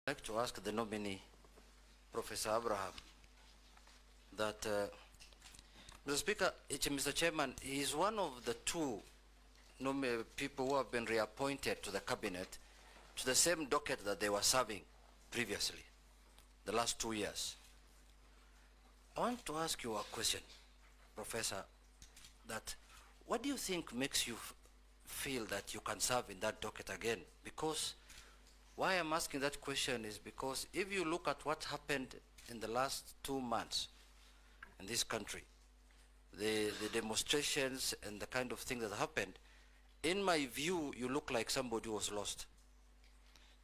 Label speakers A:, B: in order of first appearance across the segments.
A: I'd like to ask the nominee, Professor Abraham, that, Mr. Speaker, Mr. Chairman, he is one of the two people who have been reappointed to the cabinet to the same docket that they were serving previously, the last 2 years. I want to ask you a question, Professor, that what do you think makes you feel that you can serve in that docket again? Because why I'm asking that question is because if you look at what happened in the last 2 months in this country, the demonstrations and the kind of things that happened, in my view, you look like somebody who was lost.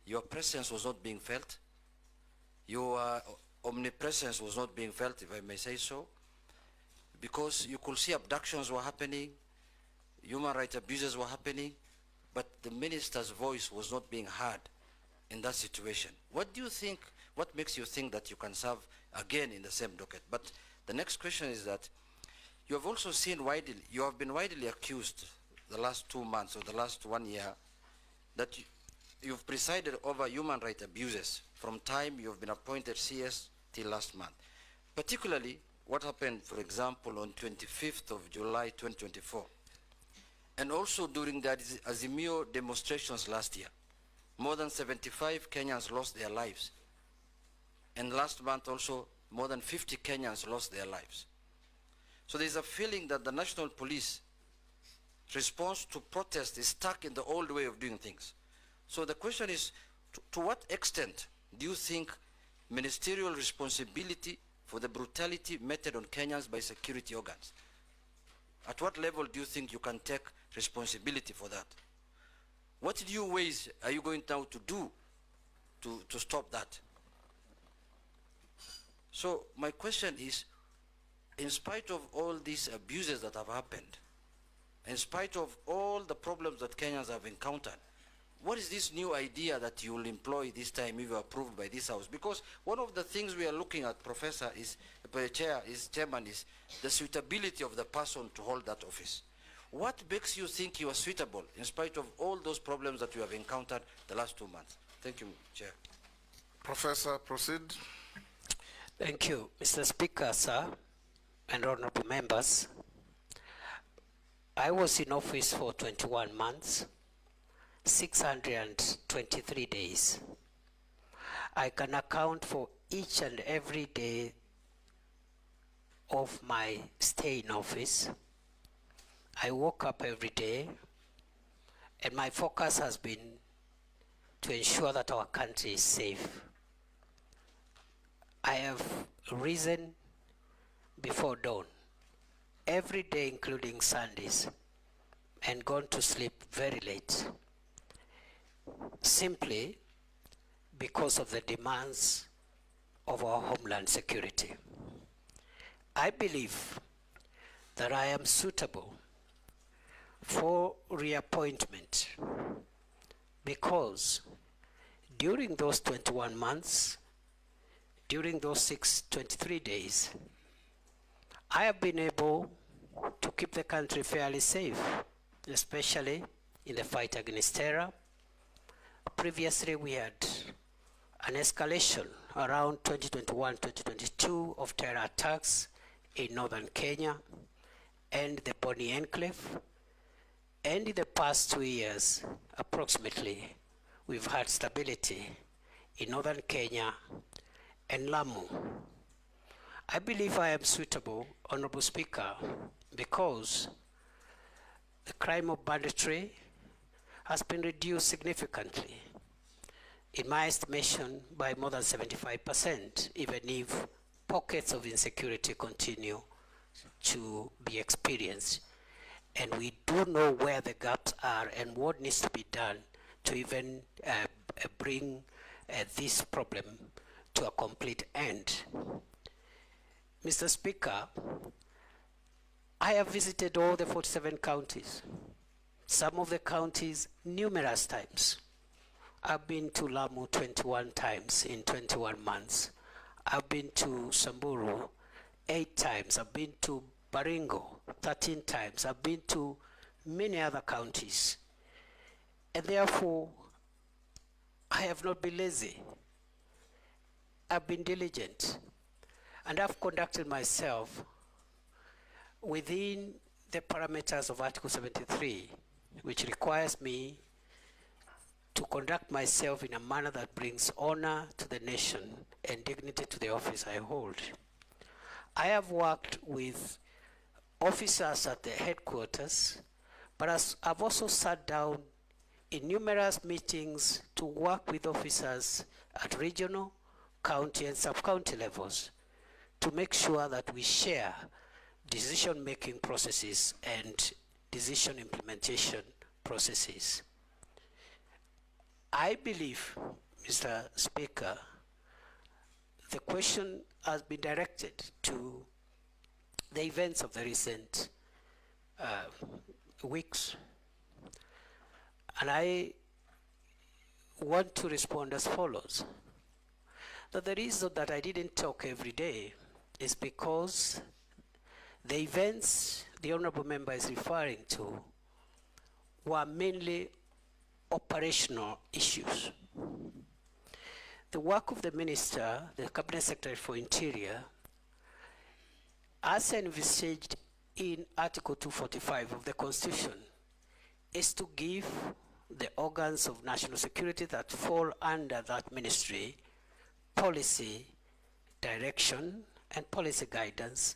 A: Your presence was not being felt. Your omnipresence was not being felt, if I may say so, because you could see abductions were happening, human rights abuses were happening, but the minister's voice was not being heard in that situation. What do you think, what makes you think that you can serve again in the same docket? But the next question is that you have also seen widely, you have been widely accused the last 2 months or the last 1 year that you've presided over human rights abuses from time you've been appointed CS till last month. Particularly what happened, for example, on 25th of July 2024, and also during the Azimio demonstrations last year. More than 75 Kenyans lost their lives. And last month also, more than 50 Kenyans lost their lives. So there's a feeling that the national police response to protest is stuck in the old way of doing things. So the question is, to what extent do you think ministerial responsibility for the brutality meted on Kenyans by security organs? At what level do you think you can take responsibility for that? What new ways are you going now to do to stop that? So my question is, in spite of all these abuses that have happened, in spite of all the problems that Kenyans have encountered, what is this new idea that you will employ this time if you are approved by this House? Because one of the things we are looking at, Professor, Chairman, is the suitability of the person to hold that office. What makes you think you are suitable in spite of all those problems that you have encountered the last 2 months? Thank you, Chair.
B: Professor, proceed.
C: Thank you, Mr. Speaker, sir, and honorable members. I was in office for 21 months, 623 days. I can account for each and every day of my stay in office. I woke up every day, and my focus has been to ensure that our country is safe. I have risen before dawn every day, including Sundays, and gone to sleep very late, simply because of the demands of our homeland security. I believe that I am suitable for reappointment because during those 21 months, during those 623 days, I have been able to keep the country fairly safe, especially in the fight against terror. Previously, we had an escalation around 2021-2022 of terror attacks in northern Kenya and the Boni Enclave. And in the past 2 years, approximately, we've had stability in northern Kenya and Lamu. I believe I am suitable, Honorable Speaker, because the crime of banditry has been reduced significantly, in my estimation, by more than 75%, even if pockets of insecurity continue to be experienced. And we do know where the gaps are and what needs to be done to even bring this problem to a complete end. Mr. Speaker, I have visited all the 47 counties, some of the counties numerous times. I've been to Lamu 21 times in 21 months. I've been to Samburu 8 times. I've been to Baringo 13 times. I've been to many other counties. And therefore, I have not been lazy. I've been diligent and I've conducted myself within the parameters of Article 73, which requires me to conduct myself in a manner that brings honor to the nation and dignity to the office I hold. I have worked with officers at the headquarters, but I've also sat down in numerous meetings to work with officers at regional, county, and sub-county levels to make sure that we share decision-making processes and decision implementation processes. I believe, Mr. Speaker, the question has been directed to the events of the recent weeks. And I want to respond as follows. That the reason that I didn't talk every day is because the events the Honorable Member is referring to were mainly operational issues. The work of the Minister, the Cabinet Secretary for Interior, as envisaged in Article 245 of the Constitution, is to give the organs of national security that fall under that ministry policy direction and policy guidance,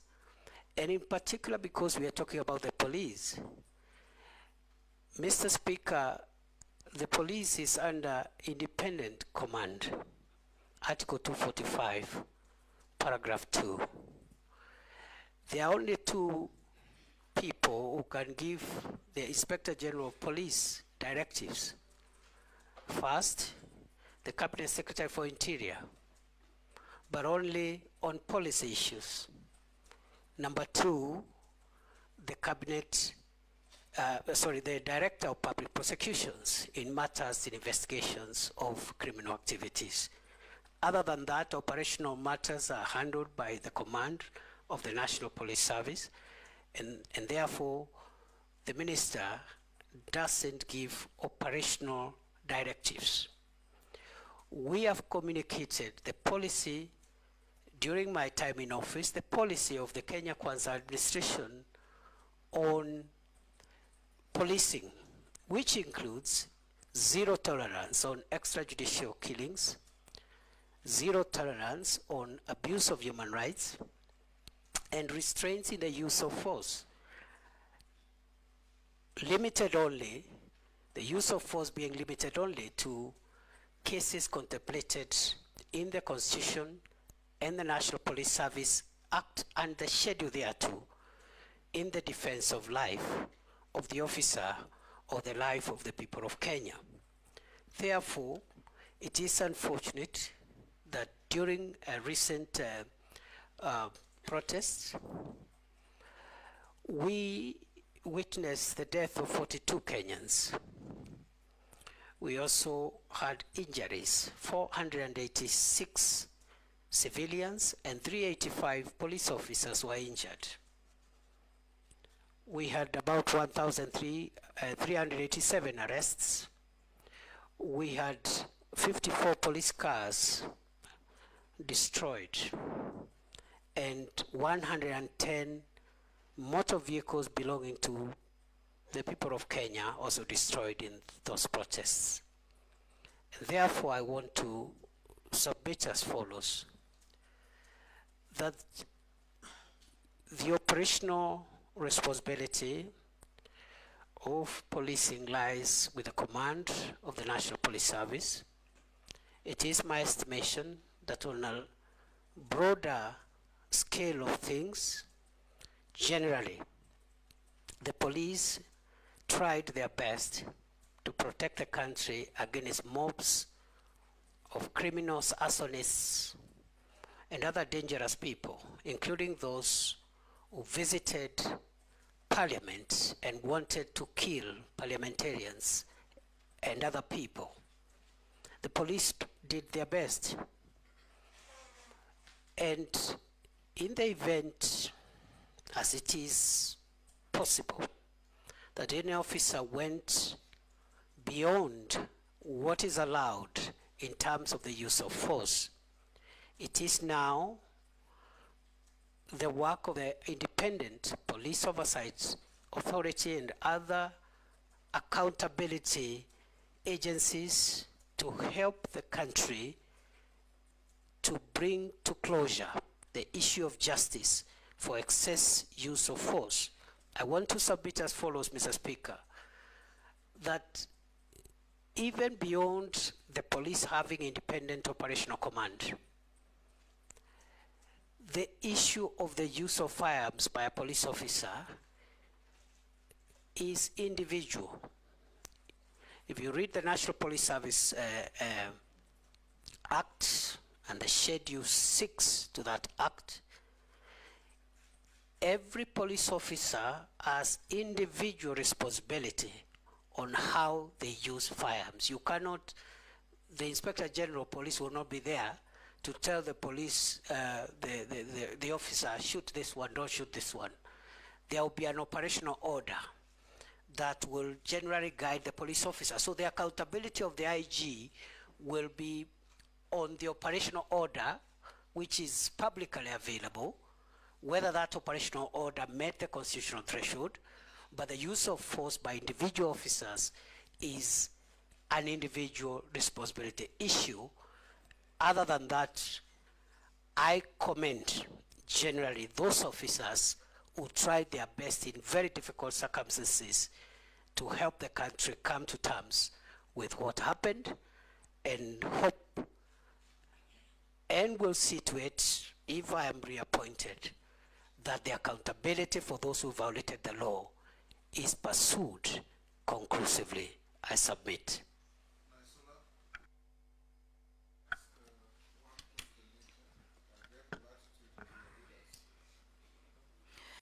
C: and in particular because we are talking about the police. Mr. Speaker, the police is under independent command, Article 245, paragraph 2. There are only two people who can give the Inspector General of Police directives. First, the Cabinet Secretary for Interior, but only on policy issues. Number two, the the Director of Public Prosecutions in matters in investigations of criminal activities. Other than that, operational matters are handled by the command of the National Police Service, and therefore the Minister doesn't give operational directives. We have communicated the policy during my time in office, the policy of the Kenya Kwanza administration on policing, which includes zero tolerance on extrajudicial killings, zero tolerance on abuse of human rights, and restraints in the use of force. Limited only, the use of force being limited only to cases contemplated in the Constitution and the National Police Service Act and the schedule thereto in the defense of life of the officer or the life of the people of Kenya. Therefore, it is unfortunate that during a recent protests, we witnessed the death of 42 Kenyans. We also had injuries, 486 civilians and 385 police officers were injured. We had about 1,387 arrests. We had 54 police cars destroyed and 110 motor vehicles belonging to the people of Kenya also destroyed in those protests. And therefore, I want to submit as follows, that the operational responsibility of policing lies with the command of the National Police Service. It is my estimation that on a broader scale of things, generally, the police tried their best to protect the country against mobs of criminals, arsonists, and other dangerous people, including those who visited Parliament and wanted to kill parliamentarians and other people. The police did their best. And in the event, as it is possible, that any officer went beyond what is allowed in terms of the use of force, It is now the work of the independent police oversight authority and other accountability agencies to help the country to bring to closure the issue of justice for excess use of force. I want to submit as follows, Mr. Speaker, that even beyond the police having independent operational command, the issue of the use of firearms by a police officer is individual. If you read the National Police Service Act and the Schedule 6 to that Act, every police officer has individual responsibility on how they use firearms. You cannot, the Inspector General of Police will not be there to tell the police, the officer, shoot this one, don't shoot this one. There will be an operational order that will generally guide the police officer. So the accountability of the IG will be on the operational order, which is publicly available, whether that operational order met the constitutional threshold, but the use of force by individual officers is an individual responsibility issue. Other than that, I commend generally those officers who tried their best in very difficult circumstances to help the country come to terms with what happened, and hope and will see to it, if I am reappointed, that the accountability for those who violated the law is pursued conclusively. I submit.